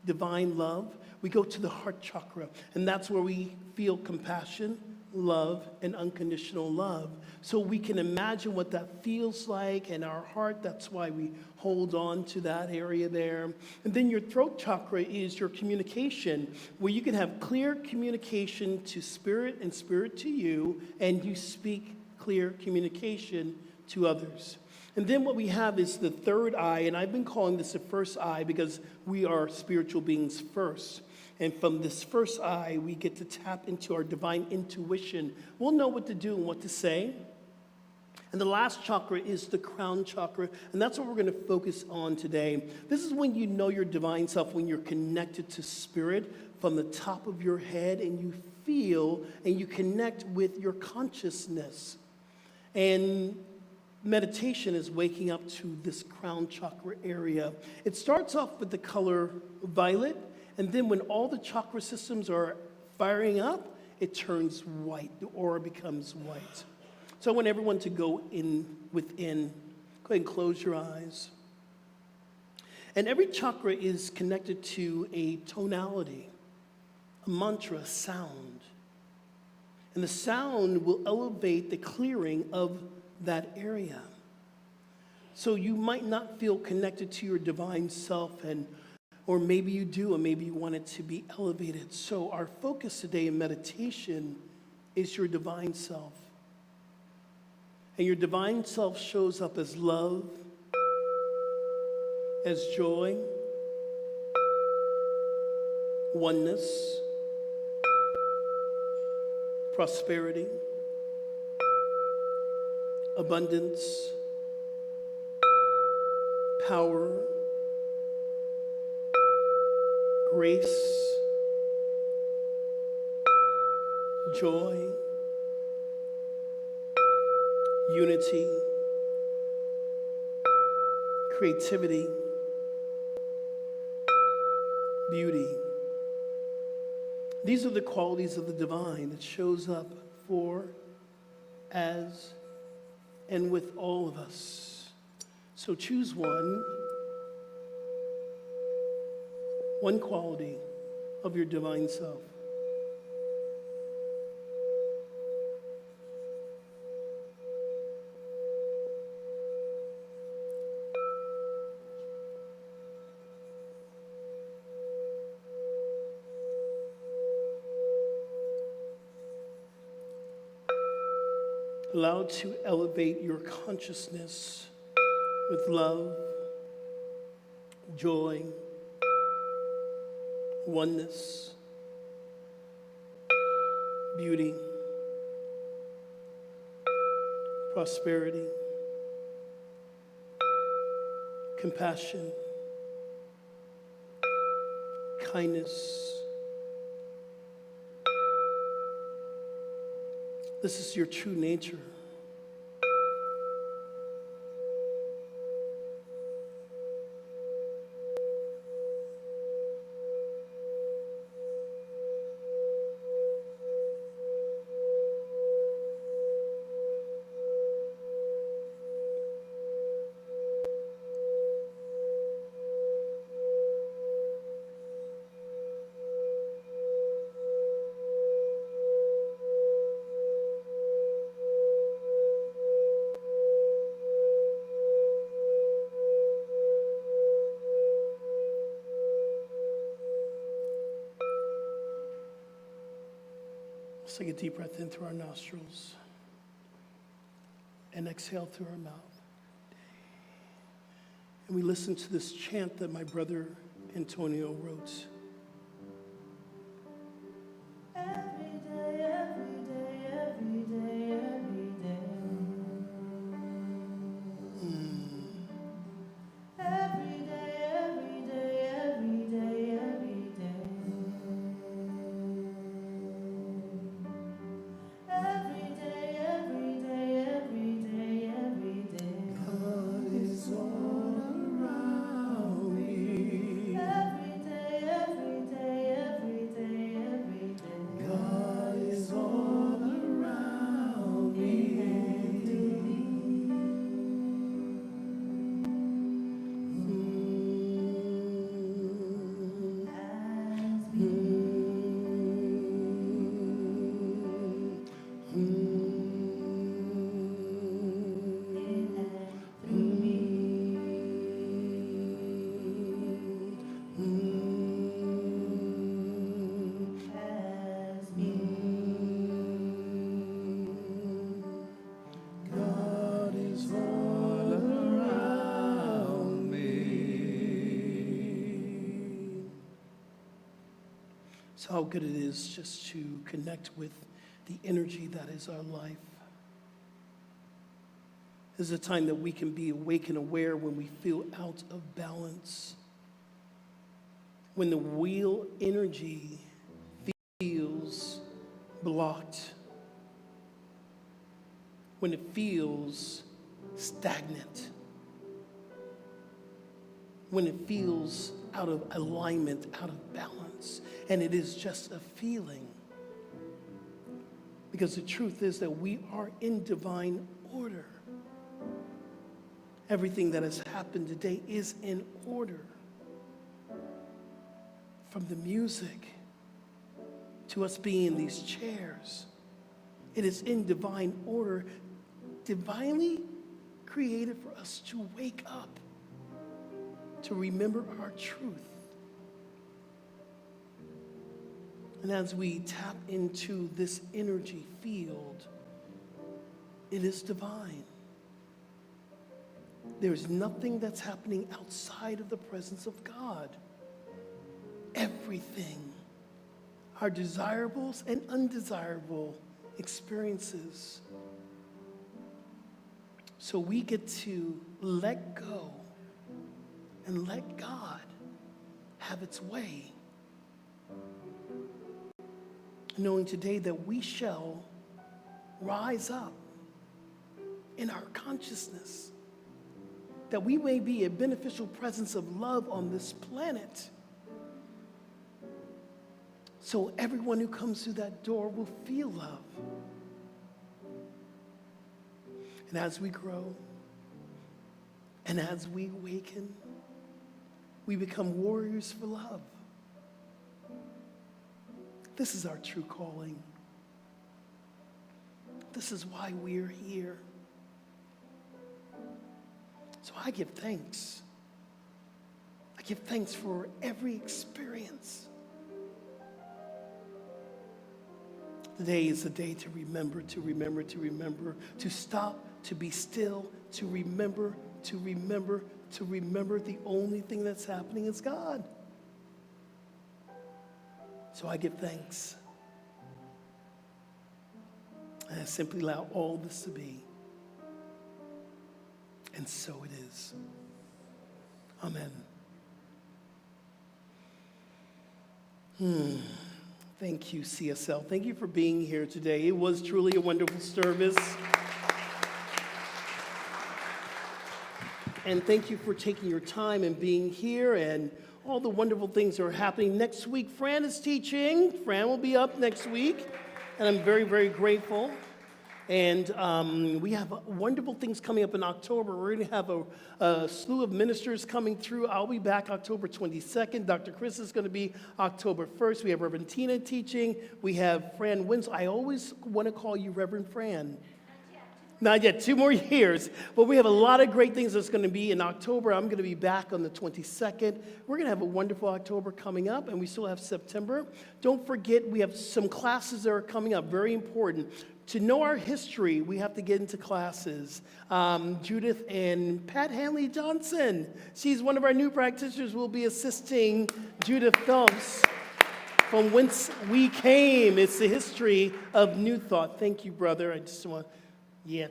divine love, we go to the heart chakra, and that's where we feel compassion, love, and unconditional love. So we can imagine what that feels like in our heart. That's why we hold on to that area there. And then your throat chakra is your communication, where you can have clear communication to spirit and spirit to you, and you speak clear communication to others. And then what we have is the third eye, and I've been calling this the first eye because we are spiritual beings first. And from this first eye, we get to tap into our divine intuition. We'll know what to do and what to say. And the last chakra is the crown chakra, and that's what we're going to focus on today. This is when you know your divine self, when you're connected to spirit from the top of your head, and you feel and you connect with your consciousness. And meditation is waking up to this crown chakra area. It starts off with the color violet, and then when all the chakra systems are firing up, it turns white. The aura becomes white. So I want everyone to go within. Go ahead and close your eyes. And every chakra is connected to a tonality, a mantra, a sound. And the sound will elevate the clearing of that area. So you might not feel connected to your divine self, or maybe you do, and maybe you want it to be elevated. So our focus today in meditation is your divine self. And your divine self shows up as love, as joy, oneness, prosperity, abundance, power, grace, joy, unity, creativity, beauty. These are the qualities of the divine that shows up for, as, and with all of us. So choose one quality of your divine self. Allow to elevate your consciousness with love, joy, oneness, beauty, prosperity, compassion, kindness. This is your true nature. Let's take a deep breath in through our nostrils and exhale through our mouth. And we listen to this chant that my brother Antonio wrote. Every day, every day, every day, every day. Every day, every day, every day, every day. Every day, every day, every day, every day. God is all around me. Every day, every day, every day, every day. God is all around me. God is all around me. So how good it is just to connect with the energy that is our life. This is a time that we can be awake and aware when we feel out of balance. When the wheel energy feels blocked. When it feels stagnant. When it feels out of alignment, out of balance. And it is just a feeling. Because the truth is that we are in divine order. Everything that has happened today is in order. From the music to us being in these chairs, it is in divine order, divinely created for us to wake up, to remember our truth. And as we tap into this energy field, it is divine. There's nothing that's happening outside of the presence of God. Everything, our desirables and undesirable experiences. So we get to let go and let God have its way. Knowing today that we shall rise up in our consciousness, that we may be a beneficial presence of love on this planet. So everyone who comes through that door will feel love. And as we grow, and as we awaken, we become warriors for love. This is our true calling. This is why we're here. So I give thanks. I give thanks for every experience. Today is a day to remember, to remember, to remember, to stop, to be still, to remember, to remember, to remember the only thing that's happening is God. So I give thanks. And I simply allow all this to be. And so it is. Amen. Thank you, CSL. Thank you for being here today. It was truly a wonderful service. And thank you for taking your time and being here and all the wonderful things that are happening. Next week, Fran is teaching. Fran will be up next week. And I'm very, very grateful. And we have wonderful things coming up in October. We're going to have a slew of ministers coming through. I'll be back October 22nd. Dr. Chris is going to be October 1st. We have Reverend Tina teaching. We have Fran Winslow. I always want to call you Reverend Fran. Not yet, 2 more years. But we have a lot of great things that's going to be in October. I'm going to be back on the 22nd. We're going to have a wonderful October coming up, and we still have September. Don't forget, we have some classes that are coming up, very important. To know our history, we have to get into classes. Judith and Pat Hanley Johnson, she's one of our new practitioners, will be assisting Judith Phelps from whence we came. It's the history of New Thought. Thank you, brother. I just want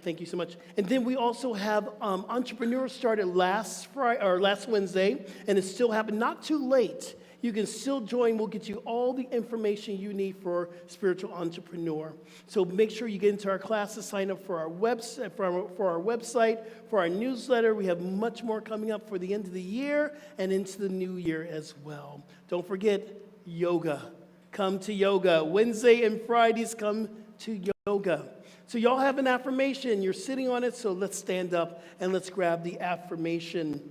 thank you so much. And then we also have Entrepreneurs started last Wednesday, and it's still happening. Not too late. You can still join. We'll get you all the information you need for Spiritual Entrepreneur. So make sure you get into our classes, sign up for our website, for our newsletter. We have much more coming up for the end of the year and into the new year as well. Don't forget yoga. Come to yoga. Wednesday and Fridays, come to yoga. So y'all have an affirmation. You're sitting on it, so let's stand up and let's grab the affirmation.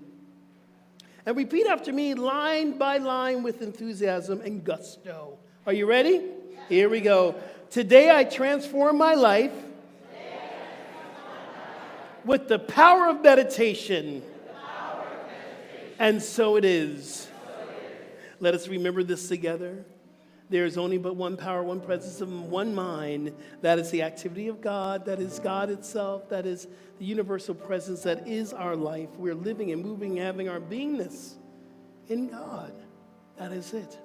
And repeat after me, line by line, with enthusiasm and gusto. Are you ready? Here we go. Today I transform my life with the power of meditation. And so it is. Let us remember this together. There is only but one power, one presence, and one mind. That is the activity of God. That is God itself. That is the universal presence. That is our life. We're living and moving, having our beingness in God. That is it.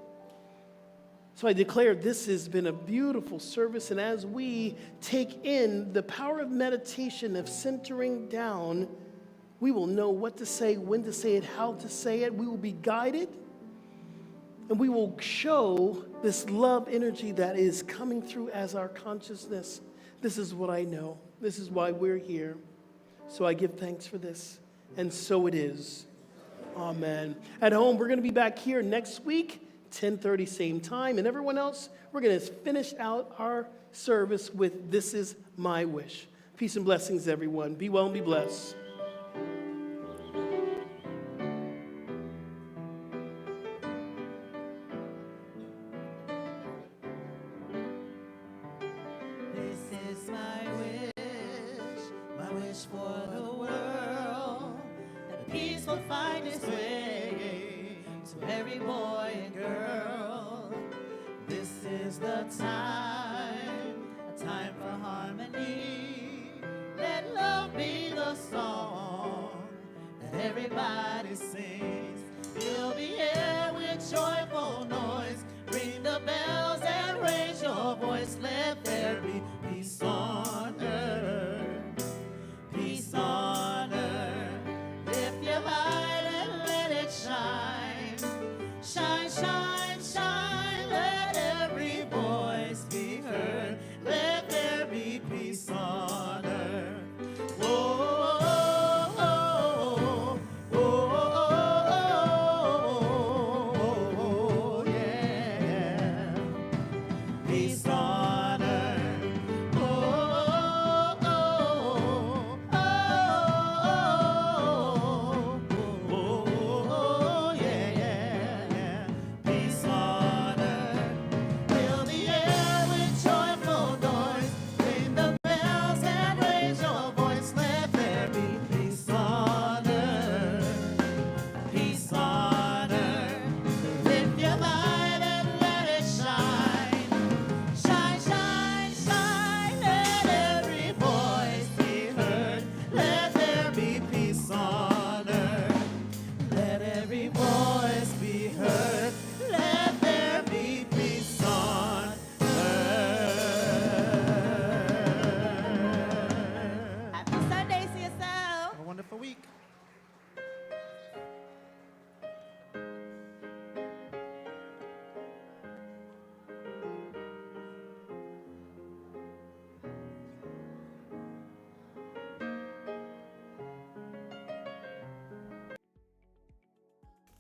So I declare this has been a beautiful service. And as we take in the power of meditation, of centering down, we will know what to say, when to say it, how to say it. We will be guided. And we will show this love energy that is coming through as our consciousness. This is what I know. This is why we're here. So I give thanks for this. And so it is. Amen. At home, we're going to be back here next week, 10:30, same time. And everyone else, we're going to finish out our service with This Is My Wish. Peace and blessings, everyone. Be well and be blessed. This is my wish for the world. every boy and girl. This is the time, a time for harmony. Let love be the song that everybody sings. Fill the air with joyful noise. Ring the bells and raise your voice. Let there be peace on earth. Peace on earth. Lift your light and let it shine. Shine, shine, shine. Let every voice be heard. Let there be peace on earth. Whoa, oh, oh, oh, yeah. Peace on earth. Oh, oh, oh, yeah. Peace on earth. Fill the air with joyful noise. Ring the bells and raise your voice. Let there be peace on earth. Peace on earth. Lift your light and let it shine. Shine, shine, shine. Let every voice be heard. Let there be peace on earth. Let every voice be heard. Let there be peace on earth. Happy Sunday, CSL. Have a wonderful week.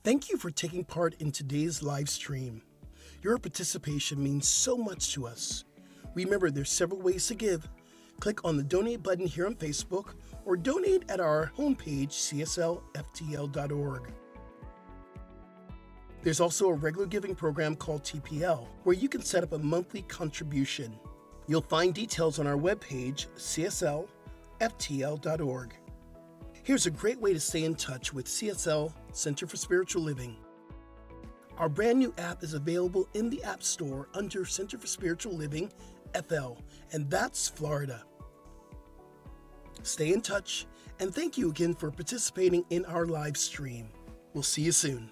Thank you for taking part in today's live stream. Your participation means so much to us. Remember, there's several ways to give. Click on the donate button here on Facebook or donate at our homepage, cslftl.org. There's also a regular giving program called TPL, where you can set up a monthly contribution. You'll find details on our webpage, cslftl.org. Here's a great way to stay in touch with CSL Center for Spiritual Living. Our brand new app is available in the App Store under Center for Spiritual Living, FL, and that's Florida. Stay in touch, and thank you again for participating in our live stream. We'll see you soon.